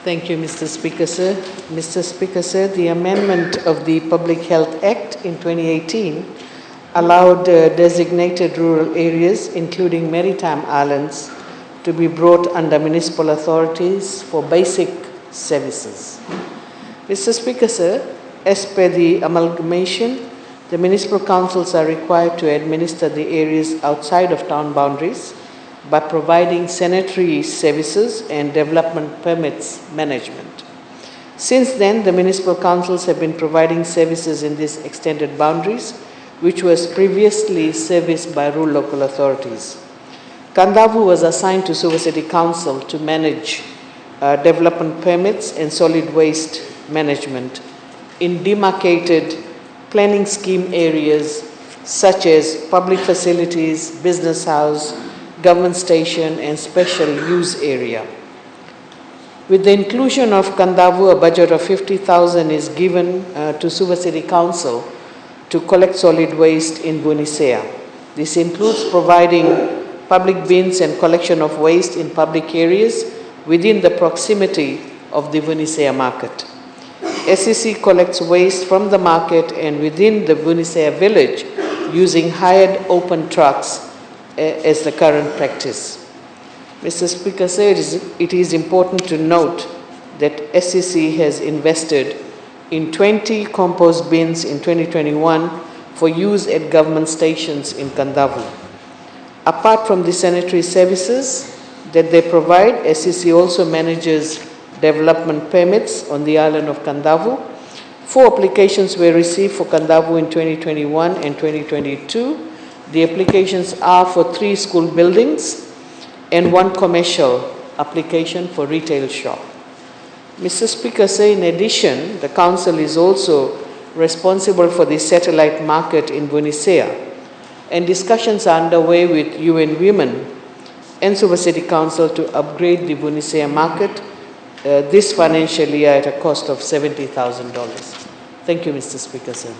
Thank you, Mr. Speaker, sir. Mr. Speaker, sir, the amendment of the Public Health Act in 2018 allowed designated rural areas, including maritime islands, to be brought under municipal authorities for basic services. Mr. Speaker, sir, as per the amalgamation, the municipal councils are required to administer the areas outside of town boundaries by providing sanitary services and development permits management. Since then, the municipal councils have been providing services in these extended boundaries, which was previously serviced by rural local authorities. Kadavu was assigned to Suva City Council to manage development permits and solid waste management in demarcated planning scheme areas such as public facilities, business house, government station, and special use area. With the inclusion of Kadavu, a budget of 50,000 is given to Suva City Council to collect solid waste in Bunisea. This includes providing public bins and collection of waste in public areas within the proximity of the Bunisea market. SEC collects waste from the market and within the Bunisea village using hired open trucks as the current practice. Mr. Speaker, sir, it is important to note that SEC has invested in 20 compost bins in 2021 for use at government stations in Kadavu. Apart from the sanitary services that they provide, SEC also manages development permits on the island of Kadavu. 4 applications were received for Kadavu in 2021 and 2022. The applications are for 3 school buildings and 1 commercial application for retail shop. Mr. Speaker, sir, in addition, the Council is also responsible for the satellite market in Bunisea, and discussions are underway with UN Women and Suva City Council to upgrade the Bunisea market this financial year at a cost of $70,000. Thank you, Mr. Speaker, sir.